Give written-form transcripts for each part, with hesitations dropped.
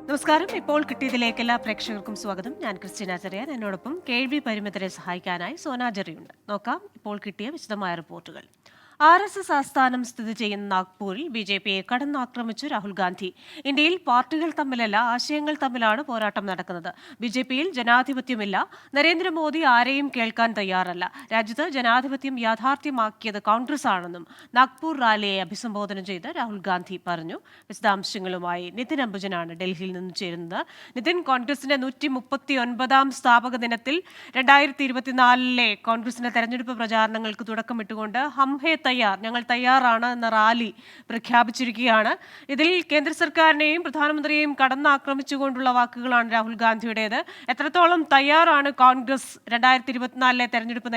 നമസ്കാരം. ഇപ്പോൾ കിട്ടിയതിലേക്ക് എല്ലാ പ്രേക്ഷകർക്കും സ്വാഗതം. ഞാൻ ക്രിസ്റ്റീന ചെറിയാൻ. എന്നോടൊപ്പം കേൾവി പരിമിതരെ സഹായിക്കാനായി സോന ജെറിയുണ്ട്. നോക്കാം ഇപ്പോൾ കിട്ടിയ വിശദമായ റിപ്പോർട്ടുകൾ. RSS ആസ്ഥാനം സ്ഥിതി ചെയ്യുന്ന നാഗ്പൂരിൽ BJPയെ കടന്നാക്രമിച്ചു രാഹുൽ ഗാന്ധി. ഇന്ത്യയിൽ പാർട്ടികൾ തമ്മിലല്ല, ആശയങ്ങൾ തമ്മിലാണ് പോരാട്ടം നടക്കുന്നത്. BJPയിൽ ജനാധിപത്യമില്ല. നരേന്ദ്രമോദി ആരെയും കേൾക്കാൻ തയ്യാറല്ല. രാജ്യത്ത് ജനാധിപത്യം യാഥാർത്ഥ്യമാക്കിയത് കോൺഗ്രസ് ആണെന്നും നാഗ്പൂർ റാലിയെ അഭിസംബോധന ചെയ്ത് രാഹുൽ ഗാന്ധി പറഞ്ഞു. വിശദാംശങ്ങളുമായി നിതിൻ അംബുജനാണ് ഡൽഹിയിൽ നിന്ന് ചേരുന്നത്. നിതിൻ, കോൺഗ്രസിന്റെ 139ാം സ്ഥാപക ദിനത്തിൽ 2024 കോൺഗ്രസിന്റെ തെരഞ്ഞെടുപ്പ് പ്രചാരണങ്ങൾക്ക് തുടക്കമിട്ടുകൊണ്ട് ഹം ഹേ തയ്യാർ, ഞങ്ങൾ തയ്യാറാണ് എന്ന റാലി പ്രഖ്യാപിച്ചിരിക്കുകയാണ്. ഇതിൽ കേന്ദ്ര സർക്കാരിനെയും പ്രധാനമന്ത്രിയെയും കടന്നാക്രമിച്ചുകൊണ്ടുള്ള വാക്കുകളാണ് രാഹുൽ ഗാന്ധിയുടേത്. എത്രത്തോളം തയ്യാറാണ് കോൺഗ്രസ് 2024 തെരഞ്ഞെടുപ്പ്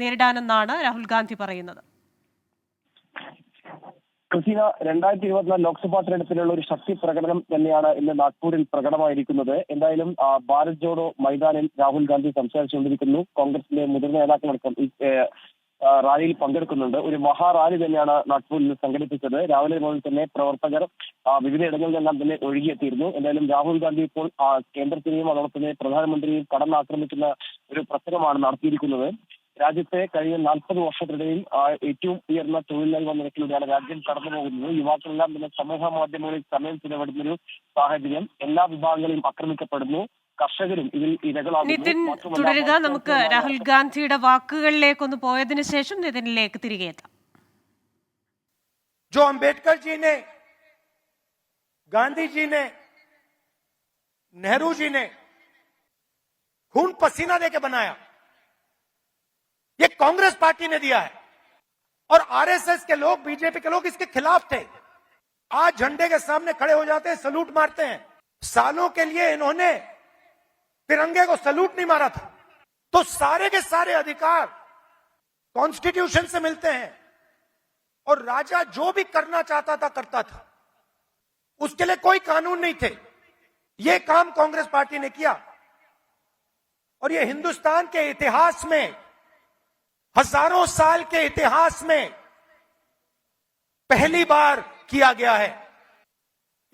നേരിടാനെന്നാണ് രാഹുൽ ഗാന്ധി പറയുന്നത്? ക്രിസ്റ്റീന, 2024 ലോക്സഭാ തെരഞ്ഞെടുപ്പിനുള്ള ഒരു ശക്തി പ്രകടനം തന്നെയാണ് ഇന്ന് നാഗ്പൂരിൽ പ്രകടമായിരിക്കുന്നത്. എന്തായാലും ഭാരത് ജോഡോ മൈതാനിൽ രാഹുൽ ഗാന്ധി സംസാരിച്ചുകൊണ്ടിരിക്കുന്നു. കോൺഗ്രസിന്റെ മുതിർന്ന നേതാക്കളടക്കം റാലിയിൽ പങ്കെടുക്കുന്നുണ്ട്. ഒരു മഹാറാലി തന്നെയാണ് നാഗ്പൂരിൽ സംഘടിപ്പിച്ചത്. രാവിലെ മുതൽ തന്നെ പ്രവർത്തകർ വിവിധയിടങ്ങളിൽ നിന്നെല്ലാം തന്നെ ഒഴുകിയെത്തിയിരുന്നു. എന്തായാലും രാഹുൽ ഗാന്ധി ഇപ്പോൾ കേന്ദ്രത്തിനെയും അതോടൊപ്പം തന്നെ പ്രധാനമന്ത്രിയെയും കടന്നാക്രമിക്കുന്ന ഒരു പ്രസംഗമാണ് നടത്തിയിരിക്കുന്നത്. രാജ്യത്തെ കഴിഞ്ഞ 40 വർഷത്തിനിടയിൽ ഏറ്റവും ഉയർന്ന തൊഴിലില്ലായ്മ നിരക്കിലൂടെയാണ് രാജ്യം കടന്നു പോകുന്നത്. യുവാക്കളെല്ലാം തന്നെ സമൂഹ മാധ്യമങ്ങളിൽ സമയം ചിലവിടുന്ന ഒരു സാഹചര്യം. എല്ലാ വിഭാഗങ്ങളെയും ആക്രമിക്കപ്പെടുന്നു. കർഷകരും ഇതിൽ നിതിൻ തുടരുക. നമുക്ക് രാഹുൽ ഗാന്ധിയുടെ വാക്കുകളിലേക്കൊന്ന് പോയതിനു ശേഷം നിതിനിലേക്ക് തിരികെ എത്താം. जो अंबेडकर जी ने, गांधी जी ने, नेहरू जी ने खून पसीना देके बनाया, ये कांग्रेस पार्टी ने दिया है। और आरएसएस के लोग, बीजेपी के लोग इसके खिलाफ थे। आज झंडे के सामने खड़े हो जाते हैं, सलूट मारते हैं। सालों के लिए इन्होंने तिरंगे को सलूट नहीं मारा था। तो सारे के सारे अधिकार कॉन्स्टिट्यूशन से मिलते हैं और राजा जो भी करना चाहता था करता था। उसके लिए कोई कानून नहीं थे। ये काम कांग्रेस पार्टी ने किया और ये हिंदुस्तान के इतिहास में, हजारों साल के इतिहास में पहली बार किया गया है।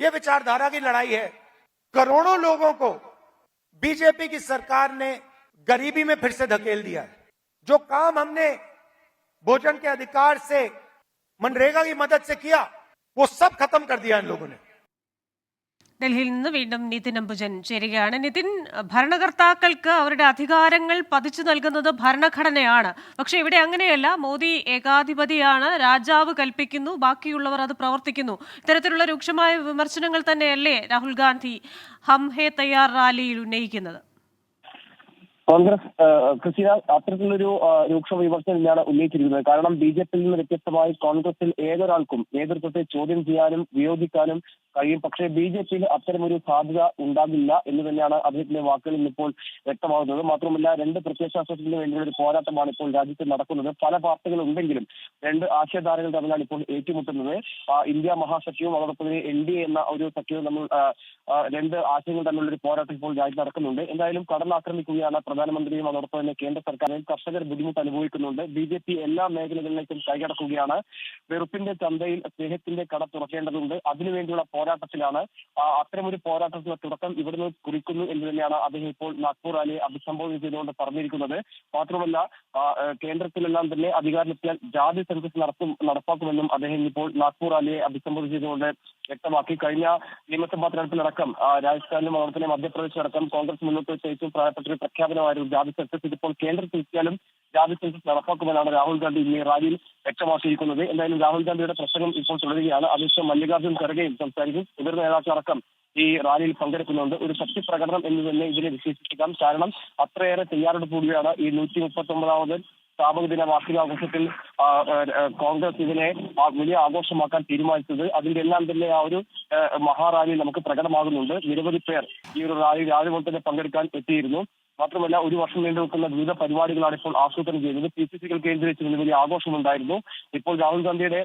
यह विचारधारा की लड़ाई है। करोड़ों लोगों को बीजेपी की सरकार ने गरीबी में फिर से धकेल दिया है। जो काम हमने भोजन के अधिकार से, मनरेगा की मदद से किया, वो सब खत्म कर दिया इन लोगों ने। ഡൽഹിയിൽ നിന്ന് വീണ്ടും നിതിൻ അംബുജൻ ചേരുകയാണ്. നിതിൻ, ഭരണകർത്താക്കൾക്ക് അവരുടെ അധികാരങ്ങൾ പതിച്ചു നൽകുന്നത് ഭരണഘടനയാണ്. പക്ഷെ ഇവിടെ അങ്ങനെയല്ല. മോദി ഏകാധിപതിയാണ്, രാജാവ് കൽപ്പിക്കുന്നു, ബാക്കിയുള്ളവർ അത് പ്രവർത്തിക്കുന്നു. ഇത്തരത്തിലുള്ള രൂക്ഷമായ വിമർശനങ്ങൾ തന്നെയല്ലേ രാഹുൽ ഗാന്ധി ഹം ഹേ തയ്യാർ റാലിയിൽ ഉന്നയിക്കുന്നത്? കോൺഗ്രസ് ക്രിസ്റ്റീന അത്തരത്തിലൊരു രൂക്ഷ വിമർശനം തന്നെയാണ് ഉന്നയിച്ചിരിക്കുന്നത്. കാരണം BJPയിൽ നിന്ന് വ്യത്യസ്തമായി കോൺഗ്രസിൽ ഏതൊരാൾക്കും നേതൃത്വത്തെ ചോദ്യം ചെയ്യാനും വിയോജിക്കാനും കഴിയും. പക്ഷേ BJPയിൽ അത്തരമൊരു സാധ്യത ഉണ്ടാകില്ല എന്ന് തന്നെയാണ് അദ്ദേഹത്തിന്റെ വാക്കുകളിൽ ഇപ്പോൾ വ്യക്തമാകുന്നത്. മാത്രമല്ല, രണ്ട് പ്രത്യയശാസ്ത്രത്തിന് വേണ്ടിയുള്ള ഒരു പോരാട്ടമാണ് ഇപ്പോൾ രാജ്യത്ത് നടക്കുന്നത്. പല പാർട്ടികൾ ഉണ്ടെങ്കിലും രണ്ട് ആശയധാരകൾ തമ്മിലാണ് ഇപ്പോൾ ഏറ്റുമുട്ടുന്നത്. ഇന്ത്യ മഹാസഖ്യവും അതോടൊപ്പം തന്നെ NDA എന്ന ഒരു സഖ്യവും തമ്മിൽ രണ്ട് ആശയങ്ങൾ തമ്മിലുള്ള ഒരു പോരാട്ടം ഇപ്പോൾ രാജ്യത്ത് നടക്കുന്നുണ്ട്. എന്തായാലും കടന്നാക്രമിക്കുകയാണ് പ്രധാനമന്ത്രിയും അതോടൊപ്പം തന്നെ കേന്ദ്ര സർക്കാരും. കർഷകർ ബുദ്ധിമുട്ട് അനുഭവിക്കുന്നുണ്ട്. BJP എല്ലാ മേഖലകളിലേക്കും കൈകടക്കുകയാണ്. വെറുപ്പിന്റെ ചന്തയിൽ സ്നേഹത്തിന്റെ കട തുറക്കേണ്ടതുണ്ട്. അതിനുവേണ്ടിയുള്ള പോരാട്ടത്തിലാണ്. അത്തരമൊരു പോരാട്ടത്തിന്റെ തുടക്കം ഇവിടുന്ന് കുറിക്കുന്നു എന്ന് തന്നെയാണ് അദ്ദേഹം ഇപ്പോൾ നാഗ്പൂർ റാലിയെ അഭിസംബോധന ചെയ്തുകൊണ്ട് പറഞ്ഞിരിക്കുന്നത്. മാത്രമല്ല, കേന്ദ്രത്തിലെല്ലാം തന്നെ അധികാരത്തിലെത്തിയാൽ ജാതി സെൻസസ് നടപ്പാക്കുമെന്നും അദ്ദേഹം ഇപ്പോൾ നാഗ്പൂർ റാലിയെ അഭിസംബോധന ചെയ്തുകൊണ്ട് വ്യക്തമാക്കി. കഴിഞ്ഞ നിയമസഭാ തെരഞ്ഞെടുപ്പിലടക്കം രാജസ്ഥാനിലും അതോടൊപ്പം തന്നെ മധ്യപ്രദേശിലടക്കം കോൺഗ്രസ് മുന്നോട്ട് വെച്ച ഏറ്റവും പ്രധാനപ്പെട്ട ഒരു പ്രഖ്യാപനമായിരുന്നു ജാതി സെൻസസ്. ഇതിപ്പോൾ കേന്ദ്രത്തിലെത്തിയാലും ജാതി സെൻസസ് നടപ്പാക്കുമെന്നാണ് രാഹുൽ ഗാന്ധി ഇന്ന് റാലിയിൽ വ്യക്തമാക്കിയിരിക്കുന്നത്. എന്തായാലും രാഹുൽ ഗാന്ധിയുടെ പ്രസംഗം ഇപ്പോൾ തുടരുകയാണ്. അതിനുശേഷം മല്ലികാർജ്ജുൻ ഖർഗെയും സംസാരിക്കും. മുതിർന്ന നേതാക്കളടക്കം ഈ റാലിയിൽ പങ്കെടുക്കുന്നുണ്ട്. ഒരു ശക്തി പ്രകടനം എന്ന് തന്നെ ഇതിനെ വിശേഷിപ്പിക്കാം. കാരണം അത്രയേറെ തയ്യാറെടുപ്പ് കൂടിയാണ് ഈ 139ാമത് സ്ഥാപക ദിന വാർഷികാഘോഷത്തിൽ കോൺഗ്രസ് ഇതിനെ വലിയ ആഘോഷമാക്കാൻ തീരുമാനിച്ചത്. അതിന്റെ എല്ലാം തന്നെ ആ ഒരു മഹാറാലി നമുക്ക് പ്രകടമാകുന്നുണ്ട്. നിരവധി പേർ ഈ ഒരു റാലി രാവിലെ മുതൽ തന്നെ പങ്കെടുക്കാൻ എത്തിയിരുന്നു. മാത്രമല്ല, ഒരു വർഷം നീണ്ടു നിൽക്കുന്ന വിവിധ പരിപാടികളാണ് ഇപ്പോൾ ആസൂത്രണം ചെയ്തത്. PCCകൾ കേന്ദ്രീകരിച്ച് വലിയ ആഘോഷമുണ്ടായിരുന്നു. ഇപ്പോൾ രാഹുൽ ഗാന്ധിയുടെ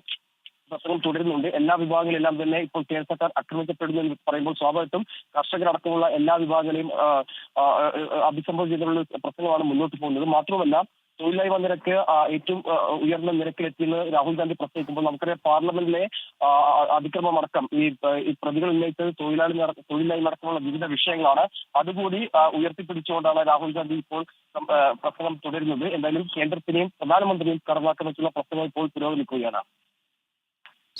പ്രസംഗം തുടരുന്നുണ്ട്. എല്ലാ വിഭാഗങ്ങളെല്ലാം തന്നെ ഇപ്പോൾ കേന്ദ്ര സർക്കാർ ആക്രമിക്കപ്പെടുന്നു എന്ന് പറയുമ്പോൾ സ്വാഭാവികമായിട്ടും കർഷകരടക്കമുള്ള എല്ലാ വിഭാഗങ്ങളെയും അഭിസംബോധന ചെയ്തുള്ള പ്രസംഗമാണ് മുന്നോട്ട് പോകുന്നത്. മാത്രമല്ല, തൊഴിലില്ലായ്മ നിരക്ക് ഏറ്റവും ഉയർന്ന നിരക്കിലെത്തിയെന്ന് രാഹുൽ ഗാന്ധി പ്രസംഗിക്കുമ്പോൾ നമുക്കറിയാം പാർലമെന്റിലെ അതിക്രമമടക്കം ഈ പ്രതികൾ ഉന്നയിച്ചത് തൊഴിലില്ലായ്മ അടക്കമുള്ള വിവിധ വിഷയങ്ങളാണ്. അതുകൂടി ഉയർത്തിപ്പിടിച്ചുകൊണ്ടാണ് രാഹുൽ ഗാന്ധി ഇപ്പോൾ പ്രസംഗം തുടരുന്നത്. എന്തായാലും കേന്ദ്രത്തിനെയും പ്രധാനമന്ത്രിയും കടന്നാക്രമിച്ചുള്ള പ്രസംഗം ഇപ്പോൾ പുരോഗമിക്കുകയാണ്.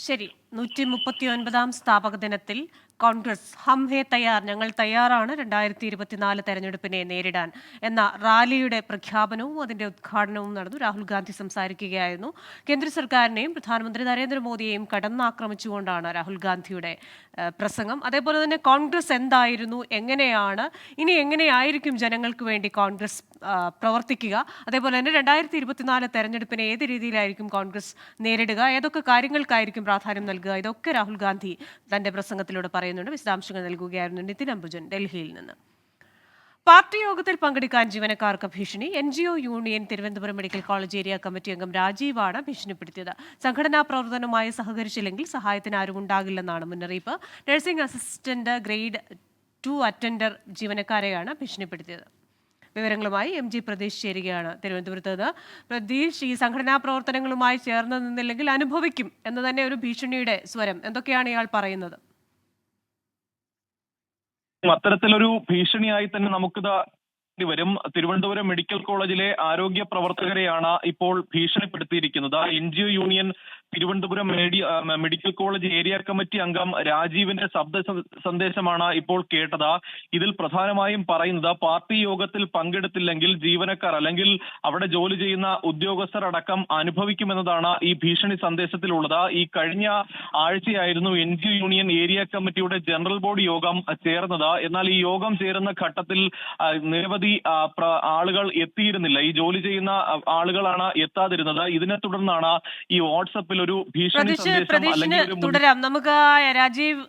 ശരി, 139-ാം സ്ഥാപക ദിനത്തിൽ കോൺഗ്രസ് ഹം ഹേ തയ്യാർ, ഞങ്ങൾ തയ്യാറാണ് 2024 തെരഞ്ഞെടുപ്പിനെ നേരിടാൻ എന്ന റാലിയുടെ പ്രഖ്യാപനവും അതിന്റെ ഉദ്ഘാടനവും നടന്നു. രാഹുൽ ഗാന്ധി സംസാരിക്കുകയായിരുന്നു. കേന്ദ്ര സർക്കാരിനെയും പ്രധാനമന്ത്രി നരേന്ദ്രമോദിയെയും കടന്നാക്രമിച്ചുകൊണ്ടാണ് രാഹുൽ ഗാന്ധിയുടെ പ്രസംഗം. അതേപോലെ തന്നെ കോൺഗ്രസ് എന്തായിരുന്നു, എങ്ങനെയാണ്, ഇനി എങ്ങനെയായിരിക്കും ജനങ്ങൾക്ക് വേണ്ടി കോൺഗ്രസ് പ്രവർത്തിക്കുക, അതേപോലെ തന്നെ 2024 തെരഞ്ഞെടുപ്പിനെ ഏത് രീതിയിലായിരിക്കും കോൺഗ്രസ് നേരിടുക, ഏതൊക്കെ കാര്യങ്ങൾക്കായിരിക്കും പ്രാധാന്യം നൽകുക, ഇതൊക്കെ രാഹുൽ ഗാന്ധി തന്റെ പ്രസംഗത്തിലൂടെ പറയുന്നുണ്ട്. വിശദാംശങ്ങൾ നൽകുകയായിരുന്നു നിതിൻ അംബുജൻ ഡൽഹിയിൽ നിന്ന്. പാർട്ടി യോഗത്തിൽ പങ്കെടുക്കാൻ ജീവനക്കാർക്ക് ഭീഷണി. NGO union Thiruvananthapuram medical college area committee അംഗം രാജീവാണ് ഭീഷണിപ്പെടുത്തിയത്. സംഘടനാ പ്രവർത്തനവുമായി സഹകരിച്ചില്ലെങ്കിൽ സഹായത്തിന് ആരും ഉണ്ടാകില്ലെന്നാണ് മുന്നറിയിപ്പ്. നഴ്സിംഗ് അസിസ്റ്റന്റ് ഗ്രേഡ് 2 അറ്റൻഡർ ജീവനക്കാരെയാണ് ഭീഷണിപ്പെടുത്തിയത്. വിവരങ്ങളുമായി MG പ്രതീഷ് ചേരുകയാണ് തിരുവനന്തപുരത്ത് നിന്ന്. പ്രതീഷ്, ഈ സംഘടനാ പ്രവർത്തനങ്ങളുമായി ചേർന്ന് നിന്നില്ലെങ്കിൽ അനുഭവിക്കും എന്ന് തന്നെ ഒരു ഭീഷണിയുടെ സ്വരം, എന്തൊക്കെയാണ് ഇയാൾ പറയുന്നത്? അത്തരത്തിലൊരു ഭീഷണിയായി തന്നെ നമുക്കിത് വരും. തിരുവനന്തപുരം മെഡിക്കൽ കോളേജിലെ ആരോഗ്യ പ്രവർത്തകരെയാണ് ഇപ്പോൾ ഭീഷണിപ്പെടുത്തിയിരിക്കുന്നത്. NGO union Thiruvananthapuram medical college area committee അംഗം രാജീവിന്റെ ശബ്ദ സന്ദേശമാണ് ഇപ്പോൾ കേട്ടത്. ഇതിൽ പ്രധാനമായും പറയുന്നത് പാർട്ടി യോഗത്തിൽ പങ്കെടുത്തില്ലെങ്കിൽ ജീവനക്കാർ അല്ലെങ്കിൽ അവിടെ ജോലി ചെയ്യുന്ന ഉദ്യോഗസ്ഥർ അടക്കം അനുഭവിക്കുമെന്നതാണ് ഈ ഭീഷണി സന്ദേശത്തിലുള്ളത്. ഈ കഴിഞ്ഞ ആഴ്ചയായിരുന്നു NGO യൂണിയൻ ഏരിയ കമ്മിറ്റിയുടെ ജനറൽ ബോഡി യോഗം ചേർന്നത്. എന്നാൽ ഈ യോഗം ചേരുന്ന ഘട്ടത്തിൽ നിരവധി ആളുകൾ എത്തിയിരുന്നില്ല. ഈ ജോലി ചെയ്യുന്ന ആളുകളാണ് എത്താതിരുന്നത്. ഇതിനെ തുടർന്നാണ് ഈ വാട്സപ്പിൽ ഒരു ഭീഷണി സന്ദേശം അല്ലെങ്കിൽ തുടരാം. നമുക്ക് രാജീവ്,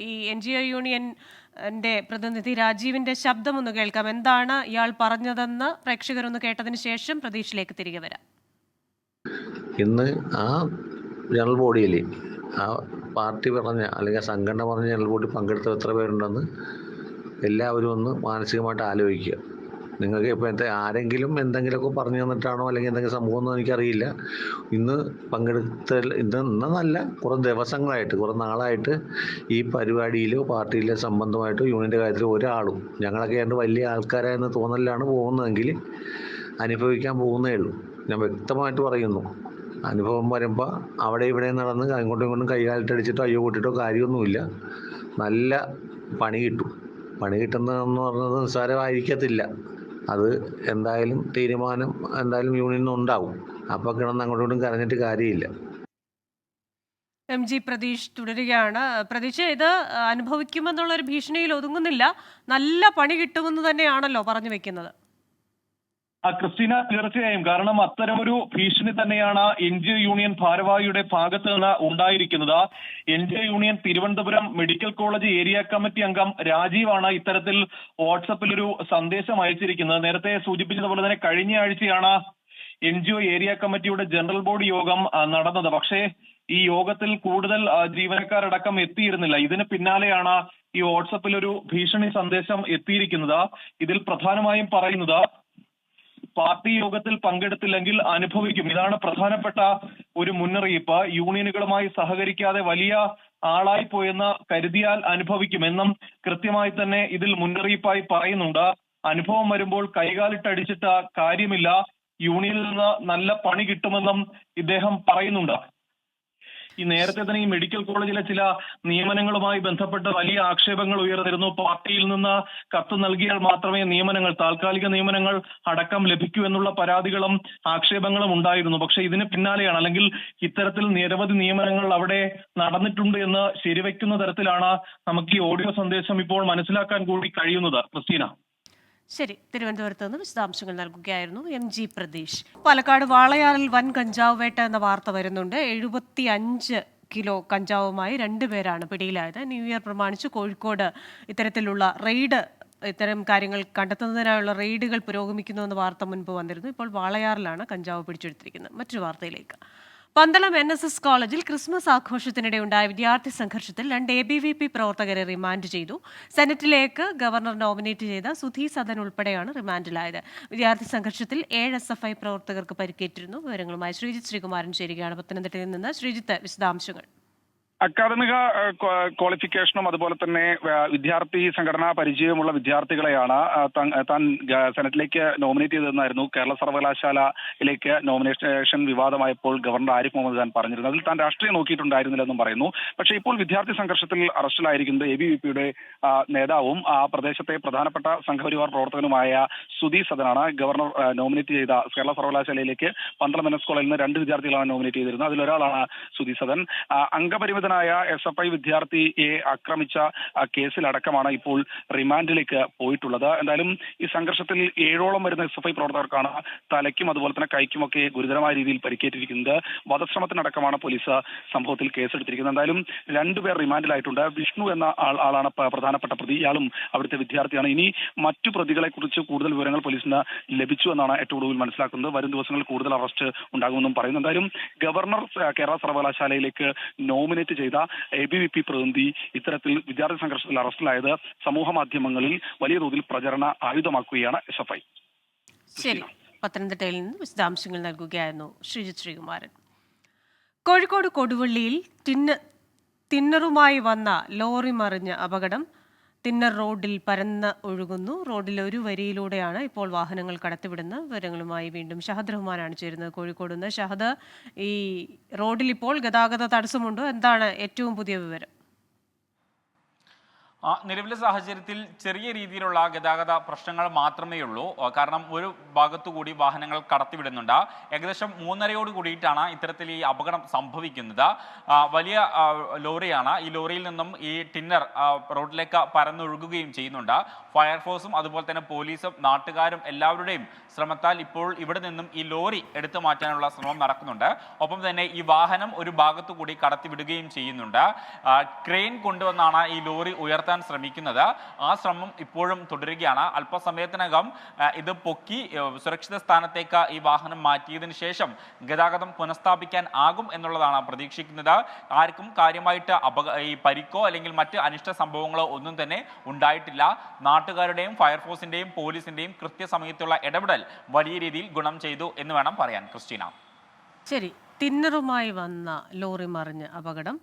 ഈ NGO യൂണിയന്റെ പ്രതിനിധി രാജീവിന്റെ ശബ്ദം ഒന്ന് കേൾക്കാം. എന്താണ് ഇയാൾ പറഞ്ഞതെന്ന് പ്രേക്ഷകരൊന്ന് കേട്ടതിന് ശേഷം പ്രതീക്ഷിലേക്ക് തിരികെ വരാം. ഇന്ന് ആ ജനറൽ ബോഡിയിൽ ആ പാർട്ടി പറഞ്ഞ അല്ലെങ്കിൽ സംഘടന പറഞ്ഞ ജനറൽ ബോഡി പങ്കെടുത്ത എത്ര പേരുണ്ടെന്ന് എല്ലാവരും ഒന്ന് മാനസികമായിട്ട് ആലോചിക്കുക. നിങ്ങൾക്ക് ഇപ്പോഴത്തെ ആരെങ്കിലും എന്തെങ്കിലുമൊക്കെ പറഞ്ഞു തന്നിട്ടാണോ അല്ലെങ്കിൽ എന്തെങ്കിലും സംഭവം ഒന്നും എനിക്കറിയില്ല. ഇന്ന് ഇന്നല്ല, കുറേ ദിവസങ്ങളായിട്ട്, കുറേ നാളായിട്ട് ഈ പരിപാടിയിലോ പാർട്ടിയിലെ സംബന്ധമായിട്ടോ യൂണിയൻ്റെ കാര്യത്തിൽ ഒരാളും, ഞങ്ങളൊക്കെ ആയിട്ട് വലിയ ആൾക്കാരായെന്ന് തോന്നലിലാണ് പോകുന്നതെങ്കിൽ അനുഭവിക്കാൻ പോകുന്നേ ഉള്ളൂ. ഞാൻ വ്യക്തമായിട്ട് പറയുന്നു, അനുഭവം വരുമ്പോൾ അവിടെ ഇവിടെ നടന്ന് അങ്ങോട്ടും ഇങ്ങോട്ടും കൈകാലിട്ടടിച്ചിട്ടോ അയ്യോ കൂട്ടിയിട്ടോ കാര്യമൊന്നുമില്ല. നല്ല പണി കിട്ടും. പണി കിട്ടുന്നതെന്ന് പറഞ്ഞത് നിസ്സാരമായിരിക്കത്തില്ല. അത് എന്തായാലും തീരുമാനം എന്തായാലും യൂണിയനിൽ ഉണ്ടാവും. അപ്പോൾ കിടന്ന് അങ്ങോട്ടും കരഞ്ഞിട്ട് കാര്യമില്ല. MG പ്രതീഷ് തുടരുകയാണ്. പ്രതീക്ഷ, ഇത് അനുഭവിക്കുമെന്നുള്ളൊരു ഭീഷണിയിൽ ഒതുങ്ങുന്നില്ല, നല്ല പണി കിട്ടുമെന്ന് തന്നെയാണല്ലോ പറഞ്ഞു വെക്കുന്നത്. ക്രിസ്റ്റീന, തീർച്ചയായും. കാരണം അത്തരമൊരു ഭീഷണി തന്നെയാണ് NGO യൂണിയൻ ഭാരവാഹിയുടെ ഭാഗത്ത് നിന്ന് ഉണ്ടായിരിക്കുന്നത്. NGO union Thiruvananthapuram medical college area committee അംഗം രാജീവാണ് ഇത്തരത്തിൽ വാട്സപ്പിൽ ഒരു സന്ദേശം അയച്ചിരിക്കുന്നത്. നേരത്തെ സൂചിപ്പിച്ചതുപോലെ തന്നെ കഴിഞ്ഞ ആഴ്ചയാണ് NGO ഏരിയ കമ്മിറ്റിയുടെ ജനറൽ ബോഡി യോഗം നടന്നത്. പക്ഷേ ഈ യോഗത്തിൽ കൂടുതൽ ജീവനക്കാരടക്കം എത്തിയിരുന്നില്ല. ഇതിന് പിന്നാലെയാണ് ഈ വാട്സപ്പിൽ ഒരു ഭീഷണി സന്ദേശം എത്തിയിരിക്കുന്നത്. ഇതിൽ പ്രധാനമായും പറയുന്നത് പാർട്ടി യോഗത്തിൽ പങ്കെടുത്തില്ലെങ്കിൽ അനുഭവിക്കും. ഇതാണ് പ്രധാനപ്പെട്ട ഒരു മുന്നറിയിപ്പ്. യൂണിയനുകളുമായി സഹകരിക്കാതെ വലിയ ആളായി പോയെന്ന് കരുതിയാൽ അനുഭവിക്കുമെന്നും കൃത്യമായി തന്നെ ഇതിൽ മുന്നറിയിപ്പായി പറയുന്നുണ്ട്. അനുഭവം വരുമ്പോൾ കൈകാലിട്ടടിച്ചിട്ട് കാര്യമില്ല, യൂണിയനിൽ നിന്ന് നല്ല പണി കിട്ടുമെന്നും ഇദ്ദേഹം പറയുന്നുണ്ട്. ഈ നേരത്തെ തന്നെ ഈ മെഡിക്കൽ കോളേജിലെ ചില നിയമനങ്ങളുമായി ബന്ധപ്പെട്ട് വലിയ ആക്ഷേപങ്ങൾ ഉയർന്നിരുന്നു. പാർട്ടിയിൽ നിന്ന് കത്ത് നൽകിയാൽ മാത്രമേ നിയമനങ്ങൾ, താൽക്കാലിക നിയമനങ്ങൾ അടക്കം ലഭിക്കൂ എന്നുള്ള പരാതികളും ആക്ഷേപങ്ങളും ഉണ്ടായിരുന്നു. പക്ഷേ ഇതിന് പിന്നാലെയാണ്, അല്ലെങ്കിൽ ഇത്തരത്തിൽ നിരവധി നിയമനങ്ങൾ അവിടെ നടന്നിട്ടുണ്ട് എന്ന് ശരിവെക്കുന്ന തരത്തിലാണ് നമുക്ക് ഈ ഓഡിയോ സന്ദേശം ഇപ്പോൾ മനസ്സിലാക്കാൻ കൂടി കഴിയുന്നത്. ക്രിസ്റ്റീന. ശരി, തിരുവനന്തപുരത്ത് നിന്ന് വിശദാംശങ്ങൾ നൽകുകയായിരുന്നു MG പ്രതീഷ്. പാലക്കാട് വാളയാറിൽ വൻ കഞ്ചാവ് വേട്ട എന്ന വാർത്ത വരുന്നുണ്ട്. 75 കിലോ കഞ്ചാവുമായി 2 പേരാണ് പിടിയിലായത്. ന്യൂ ഇയർ പ്രമാണിച്ച് കോഴിക്കോട് ഇത്തരം കാര്യങ്ങൾ കണ്ടെത്തുന്നതിനായുള്ള റെയ്ഡുകൾ പുരോഗമിക്കുന്നുവെന്ന വാർത്ത മുൻപ് വന്നിരുന്നു. ഇപ്പോൾ വാളയാറിലാണ് കഞ്ചാവ് പിടിച്ചെടുത്തിരിക്കുന്നത്. മറ്റൊരു വാർത്തയിലേക്ക്. പന്തളം NSS കോളേജിൽ ക്രിസ്മസ് ആഘോഷത്തിനിടെ ഉണ്ടായ വിദ്യാർത്ഥി സംഘർഷത്തിൽ 2 ABVP പ്രവർത്തകരെ റിമാൻഡ് ചെയ്തു. സെനറ്റിലേക്ക് ഗവർണർ നോമിനേറ്റ് ചെയ്ത സുധി സദൻ ഉൾപ്പെടെയാണ് റിമാൻഡിലായത്. വിദ്യാർത്ഥി സംഘർഷത്തിൽ 7 SFI പ്രവർത്തകർക്ക് പരിക്കേറ്റിരുന്നു. വിവരങ്ങളുമായി ശ്രീജിത്ത് ശ്രീകുമാരൻ ചേരുകയാണ് പത്തനംതിട്ടയിൽ നിന്ന്. ശ്രീജിത്ത്, വിശദാംശങ്ങൾ. അക്കാദമിക ക്വാളിഫിക്കേഷനും അതുപോലെ തന്നെ വിദ്യാർത്ഥി സംഘടനാ പരിചയമുള്ള വിദ്യാർത്ഥികളെയാണ് താൻ സെനറ്റിലേക്ക് നോമിനേറ്റ് ചെയ്തതെന്നായിരുന്നു കേരള സർവകലാശാലയിലേക്ക് നോമിനേഷൻ വിവാദമായപ്പോൾ ഗവർണർ ആരിഫ് മുഹമ്മദ് ഖാൻ പറഞ്ഞിരുന്നത്. അതിൽ താൻ രാഷ്ട്രീയം നോക്കിയിട്ടുണ്ടായിരുന്നില്ലെന്നും പറയുന്നു. പക്ഷേ ഇപ്പോൾ വിദ്യാർത്ഥി സംഘർഷത്തിൽ അറസ്റ്റിലായിരിക്കുന്നത് ABVPയുടെ നേതാവും ആ പ്രദേശത്തെ പ്രധാനപ്പെട്ട സംഘപരിവാർ പ്രവർത്തകനുമായ സുധി സദനാണ്. ഗവർണർ നോമിനേറ്റ് ചെയ്ത കേരള സർവകലാശാലയിലേക്ക് പന്തളം NS കോളേജിൽ നിന്ന് 2 വിദ്യാർത്ഥികളാണ് നോമിനേറ്റ് ചെയ്തിരുന്നത്. അതിലൊരാളാണ് സുധി സദൻ. അംഗപരിമിത SFI വിദ്യാർത്ഥിയെ ആക്രമിച്ച കേസിലടക്കമാണ് ഇപ്പോൾ റിമാൻഡിലേക്ക് പോയിട്ടുള്ളത്. എന്തായാലും ഈ സംഘർഷത്തിൽ 7ഓളം വരുന്ന SFI പ്രവർത്തകർക്കാണ് തലയ്ക്കും അതുപോലെ തന്നെ കൈക്കുമൊക്കെ ഗുരുതരമായ രീതിയിൽ പരിക്കേറ്റിരിക്കുന്നത്. വധശ്രമത്തിനടക്കമാണ് പോലീസ് സംഭവത്തിൽ കേസെടുത്തിരിക്കുന്നത്. എന്തായാലും 2 പേർ റിമാൻഡിലായിട്ടുണ്ട്. വിഷ്ണു എന്ന ആളാണ് പ്രധാനപ്പെട്ട പ്രതി. ഇയാളും അവിടുത്തെ വിദ്യാർത്ഥിയാണ്. ഇനി മറ്റു പ്രതികളെ കുറിച്ച് കൂടുതൽ വിവരങ്ങൾ പോലീസിന് ലഭിച്ചു എന്നാണ് ഏറ്റവും ഒടുവിൽ മനസ്സിലാക്കുന്നത്. വരും ദിവസങ്ങളിൽ കൂടുതൽ അറസ്റ്റ് ഉണ്ടാകുമെന്നും പറയുന്നു. എന്തായാലും ഗവർണർ കേരള സർവകലാശാലയിലേക്ക് നോമിനേറ്റ് ചെയ്ത ABVP പ്രതിനിധി ഇത്തരത്തിൽ വിദ്യാർത്ഥി സംഘർഷത്തിൽ അറസ്റ്റിലായത് സമൂഹ മാധ്യമങ്ങളിൽ വലിയ തോതിൽ പ്രചരണ ആയുധമാക്കുകയാണ് SFI. ശരി, പത്തനംതിട്ടയിൽ നിന്ന് വിശദാംശങ്ങൾ നൽകുകയായിരുന്നു ശ്രീജിത്ത് ശ്രീകുമാരൻ. കോഴിക്കോട് കൊടുവള്ളിയിൽ തിന്നറുമായി വന്ന ലോറി മറിഞ്ഞ അപകടം. തിന്നർ റോഡിൽ പരന്ന് ഒഴുകുന്നു. റോഡിൽ ഒരു വരിയിലൂടെയാണ് ഇപ്പോൾ വാഹനങ്ങൾ കടത്തിവിടുന്നത്. വിവരങ്ങളുമായി വീണ്ടും ഷഹദ് റഹ്മാനാണ് ചേരുന്നത് കോഴിക്കോട് നിന്ന്. ഷഹദ്, ഈ റോഡിൽ ഇപ്പോൾ ഗതാഗത തടസ്സമുണ്ടോ? എന്താണ് ഏറ്റവും പുതിയ വിവരം? നിലവിലെ സാഹചര്യത്തിൽ ചെറിയ രീതിയിലുള്ള ഗതാഗത പ്രശ്നങ്ങൾ മാത്രമേ ഉള്ളൂ. കാരണം ഒരു ഭാഗത്തുകൂടി വാഹനങ്ങൾ കടത്തിവിടുന്നുണ്ട്. ഏകദേശം 3:30 കൂടിയിട്ടാണ് ഇത്തരത്തിൽ ഈ അപകടം സംഭവിക്കുന്നത്. വലിയ ലോറിയാണ്. ഈ ലോറിയിൽ നിന്നും ഈ ടിന്നർ റോഡിലേക്ക് പരന്നൊഴുകുകയും ചെയ്യുന്നുണ്ട്. ഫയർഫോഴ്സും അതുപോലെ തന്നെ പോലീസും നാട്ടുകാരും എല്ലാവരുടെയും ശ്രമത്താൽ ഇപ്പോൾ ഇവിടെ നിന്നും ഈ ലോറി എടുത്തു മാറ്റാനുള്ള ശ്രമം നടക്കുന്നുണ്ട്. ഒപ്പം തന്നെ ഈ വാഹനം ഒരു ഭാഗത്തുകൂടി കടത്തിവിടുകയും ചെയ്യുന്നുണ്ട്. ക്രെയിൻ കൊണ്ടുവന്നാണ് ഈ ലോറി ഉയർത്താൻ ശ്രമിക്കുന്നത്. ആ ശ്രമം ഇപ്പോഴും തുടരുകയാണ്. അല്പസമയത്തിനകം ഇത് പൊക്കി സുരക്ഷിത സ്ഥാനത്തേക്ക് ഈ വാഹനം മാറ്റിയതിനു ശേഷം ഗതാഗതം പുനഃസ്ഥാപിക്കാൻ ആകും എന്നുള്ളതാണ് പ്രതീക്ഷിക്കുന്നത്. ആർക്കും കാര്യമായിട്ട് ഈ പരിക്കോ അല്ലെങ്കിൽ മറ്റ് അനിഷ്ട സംഭവങ്ങളോ ഒന്നും തന്നെ ഉണ്ടായിട്ടില്ല. നാട്ടുകാരുടെയും ഫയർഫോഴ്സിന്റെയും പോലീസിന്റെയും കൃത്യസമയത്തുള്ള ഇടപെടൽ വലിയ രീതിയിൽ ഗുണം ചെയ്തു എന്ന് വേണം പറയാൻ. ക്രിസ്റ്റീന, ശരി. തിന്നറുമായി വന്ന ലോറി മറിഞ്ഞ അപകടം,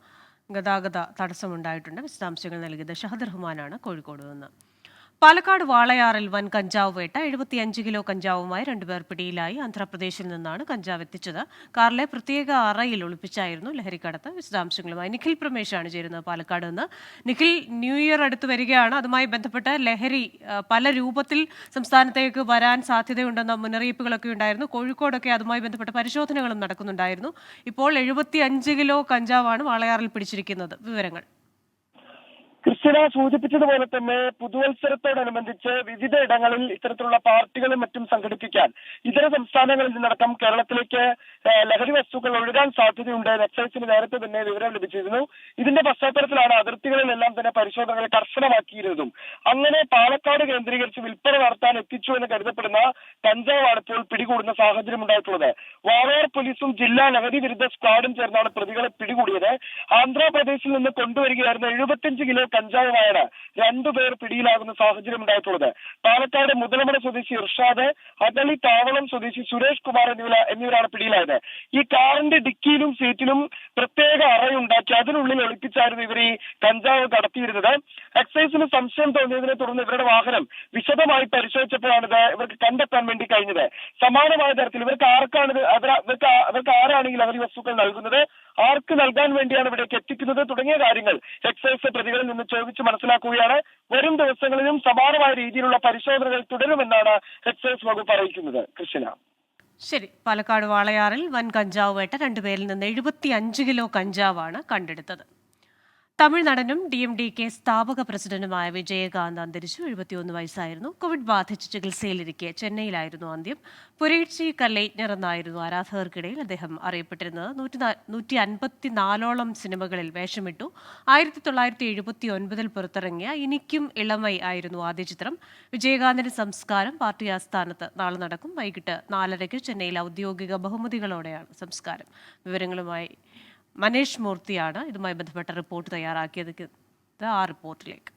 ഗതാഗത തടസ്സമുണ്ടായിട്ടുണ്ട്. വിശദാംശങ്ങൾ നൽകിയത് ഷഹദ് റഹ്മാനാണ് കോഴിക്കോട് നിന്ന്. പാലക്കാട് വാളയാറിൽ വൻ കഞ്ചാവ് വേട്ട. 75 കിലോ കഞ്ചാവുമായി 2 പേർ പിടിയിലായി. ആന്ധ്രാപ്രദേശിൽ നിന്നാണ് കഞ്ചാവ് എത്തിച്ചത്. കാറിലെ പ്രത്യേക അറയിൽ ഒളിപ്പിച്ചായിരുന്നു ലഹരിക്കടത്ത്. വിശദാംശങ്ങളുമായി നിഖിൽ പ്രമേശാണ് ചേരുന്നത് പാലക്കാട് നിന്ന്. നിഖിൽ, ന്യൂ ഇയർ അടുത്ത് വരികയാണ്. അതുമായി ബന്ധപ്പെട്ട് ലഹരി പല രൂപത്തിൽ സംസ്ഥാനത്തേക്ക് വരാൻ സാധ്യതയുണ്ടെന്ന മുന്നറിയിപ്പുകളൊക്കെ ഉണ്ടായിരുന്നു. കോഴിക്കോടൊക്കെ അതുമായി ബന്ധപ്പെട്ട പരിശോധനകളും നടക്കുന്നുണ്ടായിരുന്നു. ഇപ്പോൾ 75 കിലോ കഞ്ചാവാണ് വാളയാറിൽ പിടിച്ചിരിക്കുന്നത്. വിവരങ്ങൾ. ക്രിസ്ത്യന സൂചിപ്പിച്ചതുപോലെ തന്നെ പുതുവത്സരത്തോടനുബന്ധിച്ച് വിവിധ ഇടങ്ങളിൽ ഇത്തരത്തിലുള്ള പാർട്ടികളും മറ്റും സംഘടിപ്പിക്കാൻ ഇതര സംസ്ഥാനങ്ങളിൽ നിന്നടക്കം കേരളത്തിലേക്ക് ലഹരി വസ്തുക്കൾ ഒഴുകാൻ സാധ്യതയുണ്ട്. എക്സൈസിന് നേരത്തെ തന്നെ വിവരം ലഭിച്ചിരുന്നു. ഇതിന്റെ പശ്ചാത്തലത്തിലാണ് അതിർത്തികളിലെല്ലാം തന്നെ പരിശോധനകൾ കർശനമാക്കിയിരുന്നതും. അങ്ങനെ പാലക്കാട് കേന്ദ്രീകരിച്ച് വിൽപ്പന നടത്താൻ എത്തിച്ചു എന്ന് കരുതപ്പെടുന്ന കഞ്ചാവാണ് ഇപ്പോൾ പിടികൂടുന്ന സാഹചര്യം ഉണ്ടായിട്ടുള്ളത്. വാളയാർ പോലീസും ജില്ലാ ലഹരി വിരുദ്ധ സ്ക്വാഡും ചേർന്നാണ് പ്രതികളെ പിടികൂടിയത്. ആന്ധ്രാപ്രദേശിൽ നിന്ന് കൊണ്ടുവരികയായിരുന്ന 75 കിലോ കഞ്ചാവുമായാണ് 2 പേർ പിടിയിലാകുന്ന സാഹചര്യം ഉണ്ടായിട്ടുള്ളത്. പാലക്കാട് മുതലമട സ്വദേശി ഇർഷാദ്, അഗളി താവളം സ്വദേശി സുരേഷ് കുമാർ എന്നിവരാണ് പിടിയിലായത്. ഈ കാറിന്റെ ഡിക്കിയിലും സീറ്റിലും പ്രത്യേക അറയുണ്ടാക്കി അതിനുള്ളിൽ ഒളിപ്പിച്ചായിരുന്നു ഇവർ ഈ കഞ്ചാവ് കടത്തിയിരുന്നത്. എക്സൈസിന് സംശയം തോന്നിയതിനെ തുടർന്ന് ഇവരുടെ വാഹനം വിശദമായി പരിശോധിച്ചപ്പോഴാണ് ഇവർക്ക് കണ്ടെത്താൻ വേണ്ടി കഴിഞ്ഞത്. സമാനമായ തരത്തിൽ ഇവർക്ക് ആരാണ് ഈ ലഹരി വസ്തുക്കൾ നൽകുന്നത്, ആർക്ക് നൽകാൻ വേണ്ടിയാണ് ഇവിടേക്ക് എത്തിക്കുന്നത് തുടങ്ങിയ കാര്യങ്ങൾ എക്സൈസ് പ്രതികളിൽ നിന്ന് ചോദിച്ച് മനസ്സിലാക്കുകയാണ്. വരും ദിവസങ്ങളിലും സമാനമായ രീതിയിലുള്ള പരിശോധനകൾ തുടരുമെന്നാണ് എക്സൈസ് വകുപ്പ് അറിയിക്കുന്നത്. കൃഷ്ണ, ശരി. പാലക്കാട് വാളയാറിൽ വൻ കഞ്ചാവ് വേട്ട. 2 പേരിൽ നിന്ന് 75 കിലോ കഞ്ചാവാണ് കണ്ടെടുത്തത്. തമിഴ്നാടനും DMDK സ്ഥാപക പ്രസിഡന്റുമായ വിജയകാന്ത് അന്തരിച്ചു. 71 വയസ്സായിരുന്നു. കോവിഡ് ബാധിച്ച് ചികിത്സയിലിരിക്കെ ചെന്നൈയിലായിരുന്നു അന്ത്യം. പുരേഴ്ചി കല്ലൈറ്റ്നർ എന്നായിരുന്നു ആരാധകർക്കിടയിൽ അദ്ദേഹം അറിയപ്പെട്ടിരുന്നത്. 154ഓളം സിനിമകളിൽ വേഷമിട്ടു. 1979 പുറത്തിറങ്ങിയ ഇനിക്കും ഇളമൈ ആയിരുന്നു ആദ്യ ചിത്രം. വിജയകാന്തിന്റെ സംസ്കാരം പാർട്ടി ആസ്ഥാനത്ത് നാളെ നടക്കും. വൈകിട്ട് 4:30 ചെന്നൈയിൽ ഔദ്യോഗിക ബഹുമതികളോടെയാണ് സംസ്കാരം. വിവരങ്ങളുമായി മനേഷ് മൂർത്തിയാണ് ഇതുമായി ബന്ധപ്പെട്ട റിപ്പോർട്ട് തയ്യാറാക്കിയത്. ആ റിപ്പോർട്ടിലേക്ക്.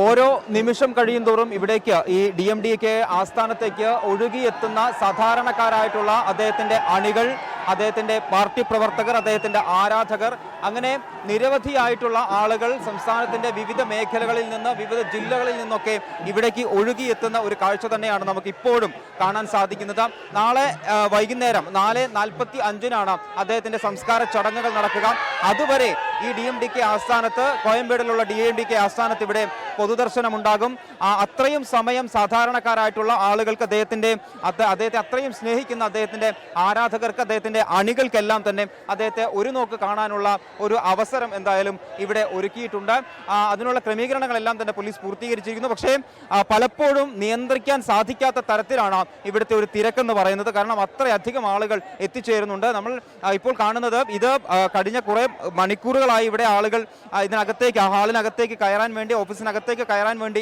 ഓരോ നിമിഷം കഴിയുന്തോറും ഇവിടേക്ക് ഈ DMDK ആസ്ഥാനത്തേക്ക് ഒഴുകിയെത്തുന്ന സാധാരണക്കാരായിട്ടുള്ള അദ്ദേഹത്തിന്റെ അണികൾ, അദ്ദേഹത്തിന്റെ പാർട്ടി പ്രവർത്തകർ, അദ്ദേഹത്തിന്റെ ആരാധകർ, അങ്ങനെ നിരവധിയായിട്ടുള്ള ആളുകൾ സംസ്ഥാനത്തിന്റെ വിവിധ മേഖലകളിൽ നിന്ന്, വിവിധ ജില്ലകളിൽ നിന്നൊക്കെ ഇവിടേക്ക് ഒഴുകിയെത്തുന്ന ഒരു കാഴ്ച തന്നെയാണ് നമുക്ക് ഇപ്പോഴും കാണാൻ സാധിക്കുന്നത്. നാളെ വൈകുന്നേരം 4:45 അദ്ദേഹത്തിന്റെ സംസ്കാര ചടങ്ങുകൾ നടക്കുക. അതുവരെ ഈ DMDK ആസ്ഥാനത്ത്, കോയമ്പേടിലുള്ള DMDK ആസ്ഥാനത്ത് ഇവിടെ പൊതുദർശനം ഉണ്ടാകും. അത്രയും സമയം സാധാരണക്കാരായിട്ടുള്ള ആളുകൾക്ക് അദ്ദേഹത്തെ അത്രയും സ്നേഹിക്കുന്ന അദ്ദേഹത്തിന്റെ ആരാധകർക്ക്, അദ്ദേഹത്തിന്റെ അണികൾക്കെല്ലാം തന്നെ അദ്ദേഹത്തെ ഒരു നോക്ക് കാണാനുള്ള ഒരു അവസരം എന്തായാലും ഇവിടെ ഒരുക്കിയിട്ടുണ്ട്. അതിനുള്ള ക്രമീകരണങ്ങളെല്ലാം തന്നെ പോലീസ് പൂർത്തീകരിച്ചിരിക്കുന്നു. പക്ഷേ പലപ്പോഴും നിയന്ത്രിക്കാൻ സാധിക്കാത്ത തരത്തിലാണ് ഇവിടുത്തെ ഒരു തിരക്കെന്ന് പറയുന്നത്. കാരണം അത്രയധികം ആളുകൾ എത്തിച്ചേരുന്നുണ്ട്. നമ്മൾ ഇപ്പോൾ കാണുന്നത് ഇത് കഴിഞ്ഞ കുറെ മണിക്കൂറുകളായി ഇവിടെ ആളുകൾ ഇതിനകത്തേക്ക്, ഹാളിനകത്തേക്ക് കയറാൻ വേണ്ടി, ഓഫീസിനകത്തേക്ക് കയറാൻ വേണ്ടി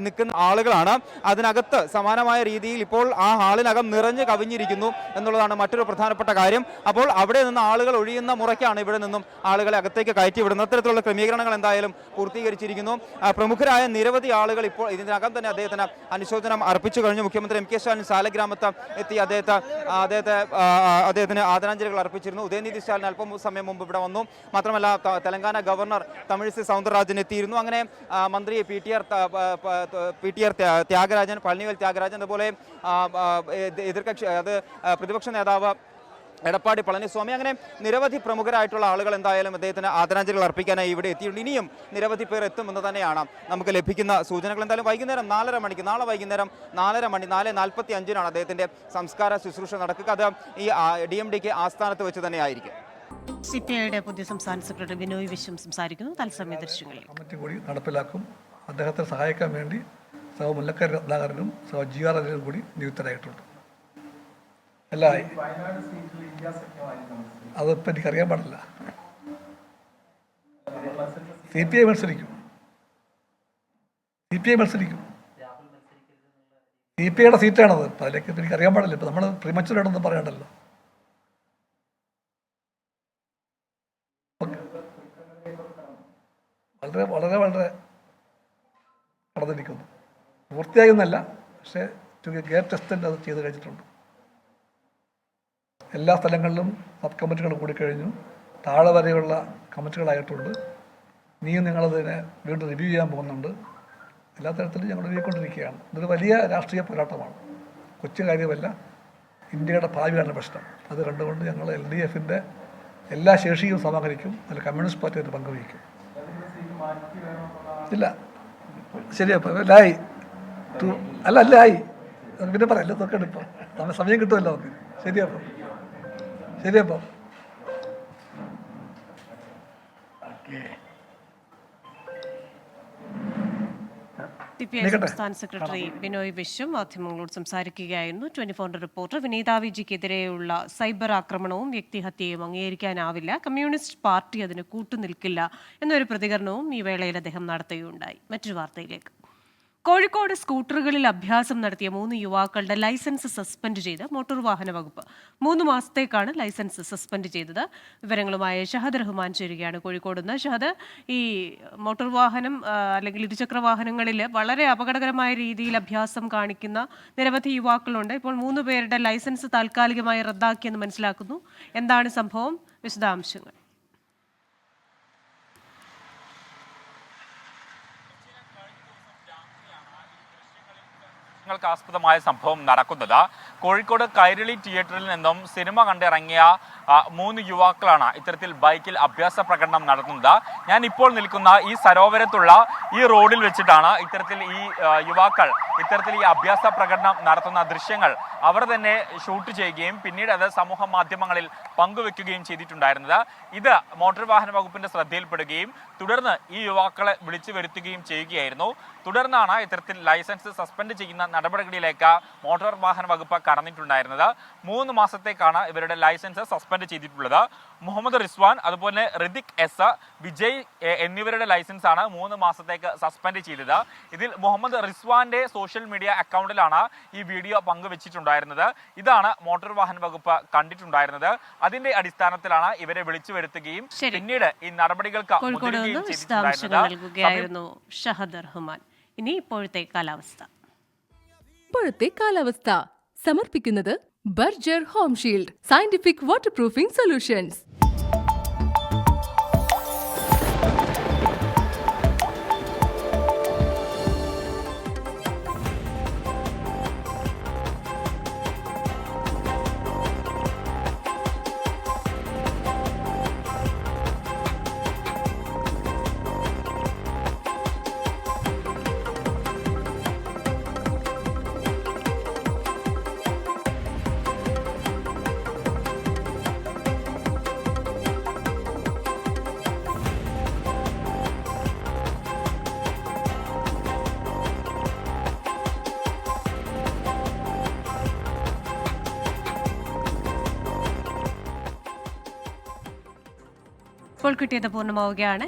നിൽക്കുന്ന ആളുകളാണ്. അതിനകത്ത് സമാനമായ രീതിയിൽ ഇപ്പോൾ ആ ഹാളിനകം നിറഞ്ഞു കവിഞ്ഞിരിക്കുന്നു എന്നുള്ളതാണ് മറ്റൊരു പ്രധാനപ്പെട്ട കാര്യം. അപ്പോൾ അവിടെ നിന്ന് ആളുകൾ ഒഴിയുന്ന മുറയ്ക്കാണ് ഇവിടെ നിന്നും ആളുകളെ അകത്തേക്ക് കയറ്റി വിടുന്നത്. അത്തരത്തിലുള്ള ക്രമീകരണങ്ങൾ എന്തായാലും പൂർത്തീകരിച്ചിരിക്കുന്നു. പ്രമുഖരായ നിരവധി ആളുകൾ ഇപ്പോൾ ഇതിനകം തന്നെ അദ്ദേഹത്തിന് അനുശോചനം അർപ്പിച്ചു കഴിഞ്ഞു. മുഖ്യമന്ത്രി MK സ്റ്റാലിൻ സാലഗ്രാമത്ത് എത്തി അദ്ദേഹത്തിന് ആദരാഞ്ജലികൾ അർപ്പിച്ചിരുന്നു. ഉദയനിധി സ്റ്റാലിൻ അല്പം സമയം മുമ്പ് ഇവിടെ വന്നു. മാത്രമല്ല തെലങ്കാന ഗവർണർ തമിഴിസൈ സൗന്ദരരാജൻ എത്തിയിരുന്നു. അങ്ങനെ മന്ത്രി PTR ത്യാഗരാജൻ, പളനിവേൽ ത്യാഗരാജൻ, അതുപോലെ എതിർകക്ഷി പ്രതിപക്ഷ നേതാവ് എടപ്പാടി പളനിസ്വാമി, അങ്ങനെ നിരവധി പ്രമുഖരായിട്ടുള്ള ആളുകൾ എന്തായാലും അദ്ദേഹത്തിന് ആദരാഞ്ജലികൾ അർപ്പിക്കാനായി ഇവിടെ എത്തിയിട്ടുണ്ട്. ഇനിയും നിരവധി പേർ എത്തുമെന്ന് തന്നെയാണ് നമുക്ക് ലഭിക്കുന്ന സൂചനകൾ. എന്തായാലും വൈകുന്നേരം 4:30 മണിക്ക്, നാളെ വൈകുന്നേരം 4:45 അദ്ദേഹത്തിന്റെ സംസ്കാര ശുശ്രൂഷ നടക്കുക. അത് ഈ DMDK ആസ്ഥാനത്ത് വെച്ച് തന്നെ ആയിരിക്കും. CPIയുടെ പുതിയ സംസ്ഥാന സെക്രട്ടറി ബിനോയ് വിശ്വം സംസാരിക്കുന്നു. തത്സമയ ദൃശ്യങ്ങളിൽ കമ്മിറ്റി കൂടി നടപ്പിലാക്കും. അദ്ദേഹത്തെ സഹായിക്കാൻ വേണ്ടി സഹ മുല്ലക്കര രത്നാകരനും സഹ GR അനിലും കൂടി നിയുക്തരായിട്ടുണ്ട്. അല്ല, അതിപ്പോൾ എനിക്കറിയാൻ പാടില്ല. CPI മത്സരിക്കും. CPIയുടെ സീറ്റാണത്. ഇപ്പം അതിലേക്ക് എനിക്കറിയാൻ പാടില്ല. ഇപ്പം നമ്മൾ പ്രിമച്ചുറാണെന്ന് പറയണ്ടല്ലോ. വളരെ വളരെ വളരെ കടന്നിരിക്കുന്നു. പൂർത്തിയാകുന്നല്ല, പക്ഷേ ടു ഗ്രേറ്റ് എക്സ്റ്റെൻറ്റ് അത് ചെയ്ത് കഴിച്ചിട്ടുണ്ട്. എല്ലാ സ്ഥലങ്ങളിലും സബ് കമ്മിറ്റികൾ കൂടിക്കഴിഞ്ഞു. താഴെ വരെയുള്ള കമ്മിറ്റികളായിട്ടുണ്ട്. ഇനിയും നിങ്ങളതിനെ വീണ്ടും റിവ്യൂ ചെയ്യാൻ പോകുന്നുണ്ട്. എല്ലാ തരത്തിലും ഞങ്ങൾ എഴുതിക്കൊണ്ടിരിക്കുകയാണ്. ഇതൊരു വലിയ രാഷ്ട്രീയ പോരാട്ടമാണ്, കൊച്ചു കാര്യമല്ല. ഇന്ത്യയുടെ ഭാവിയാണ് പ്രശ്നം. അത് കണ്ടുകൊണ്ട് ഞങ്ങൾ LDFൻ്റെ എല്ലാ ശേഷിയും സമാഹരിക്കും. അതിൽ കമ്മ്യൂണിസ്റ്റ് പാർട്ടി ഒരു പങ്കുവഹിക്കും. ഇല്ല, ശരിയപ്പോൾ ലായി ആയി പിന്നെ പറയാം. എല്ലാം നോക്കണം. ഇപ്പോൾ നമ്മൾ സമയം കിട്ടുമല്ലോ നമുക്ക്. ശരിയപ്പോൾ CPI സംസ്ഥാന സെക്രട്ടറി ബിനോയ് വിശ്വം മാധ്യമങ്ങളോട് സംസാരിക്കുകയായിരുന്നു. 24 റിപ്പോർട്ടർ. വിനീത വിജിക്കെതിരെയുള്ള സൈബർ ആക്രമണവും വ്യക്തിഹത്യയും അംഗീകരിക്കാനാവില്ല, കമ്മ്യൂണിസ്റ്റ് പാർട്ടി അതിന് കൂട്ടുനിൽക്കില്ല എന്നൊരു പ്രതികരണവും ഈ വേളയിൽ അദ്ദേഹം നടത്തുകയുണ്ടായി. മറ്റൊരു വാർത്തയിലേക്ക്. കോഴിക്കോട് സ്കൂട്ടറുകളിൽ അഭ്യാസം നടത്തിയ 3 യുവാക്കളുടെ ലൈസൻസ് സസ്പെൻഡ് ചെയ്ത് മോട്ടോർ വാഹന വകുപ്പ്. 3 മാസത്തേക്കാണ് ലൈസൻസ് സസ്പെൻഡ് ചെയ്തത്. വിവരങ്ങളുമായി ഷഹദ് റഹ്മാൻ ചേരുകയാണ് കോഴിക്കോട് നിന്ന്. ഷഹദ്, ഈ മോട്ടോർ വാഹനം അല്ലെങ്കിൽ ഇരുചക്ര വാഹനങ്ങളിൽ വളരെ അപകടകരമായ രീതിയിൽ അഭ്യാസം കാണിക്കുന്ന നിരവധി യുവാക്കളുണ്ട്. ഇപ്പോൾ 3 പേരുടെ ലൈസൻസ് താൽക്കാലികമായി റദ്ദാക്കിയെന്ന് മനസ്സിലാക്കുന്നു. എന്താണ് സംഭവം? വിശദാംശങ്ങൾ. ആസ്പദമായ സംഭവം നടക്കുന്നത്. കോഴിക്കോട് കൈരളി തിയേറ്ററിൽ നിന്നും സിനിമ കണ്ടിറങ്ങിയ 3 യുവാക്കളാണ് ഇത്തരത്തിൽ ബൈക്കിൽ അഭ്യാസ പ്രകടനം നടത്തുന്നത്. ഞാൻ ഇപ്പോൾ നിൽക്കുന്ന ഈ സരോവരത്തുള്ള ഈ റോഡിൽ വെച്ചിട്ടാണ് ഇത്തരത്തിൽ ഈ യുവാക്കൾ ഇത്തരത്തിൽ ഈ അഭ്യാസ പ്രകടനം നടത്തുന്ന ദൃശ്യങ്ങൾ അവർ തന്നെ ഷൂട്ട് ചെയ്യുകയും പിന്നീട് അത് സമൂഹ മാധ്യമങ്ങളിൽ പങ്കുവെക്കുകയും ചെയ്തിട്ടുണ്ടായിരുന്നത്. ഇത് മോട്ടോർ വാഹന വകുപ്പിന്റെ ശ്രദ്ധയിൽപ്പെടുകയും തുടർന്ന് ഈ യുവാക്കളെ വിളിച്ചു വരുത്തുകയും ചെയ്യുകയായിരുന്നു. തുടർന്നാണ് ഇത്തരത്തിൽ ലൈസൻസ് സസ്പെൻഡ് ചെയ്യുന്ന നടപടികളിലേക്ക് മോട്ടോർ വാഹന വകുപ്പ് കടന്നിട്ടുണ്ടായിരുന്നത്. 3 മാസത്തേക്കാണ് ഇവരുടെ ലൈസൻസ് സസ്പെൻഡ് ചെയ്തിട്ടുള്ളത്. മുഹമ്മദ് റിസ്വാൻ, അതുപോലെ ഋതിക് എസ്, വിജയ് എന്നിവരുടെ ലൈസൻസ് ആണ് 3 മാസത്തേക്ക് സസ്പെൻഡ് ചെയ്തത്. ഇതിൽ മുഹമ്മദ് റിസ്വാന്റെ സോഷ്യൽ മീഡിയ അക്കൗണ്ടിലാണ് ഈ വീഡിയോ പങ്കുവച്ചിട്ടുണ്ടായിരുന്നത്. ഇതാണ് മോട്ടോർ വാഹന വകുപ്പ് കണ്ടിട്ടുണ്ടായിരുന്നത്. അതിന്റെ അടിസ്ഥാനത്തിലാണ് ഇവരെ വിളിച്ചു വരുത്തുകയും പിന്നീട് ഈ നടപടികൾക്ക് നൽകുകയായിരുന്നു ഷഹദ് റഹ്മാൻ. ഇനി ഇപ്പോഴത്തെ കാലാവസ്ഥ. സമർപ്പിക്കുന്നത് Berger home shield scientific water proofing solutions. ഇപ്പോൾ കിട്ടിയത് പൂർണ്ണമാവുകയാണ്.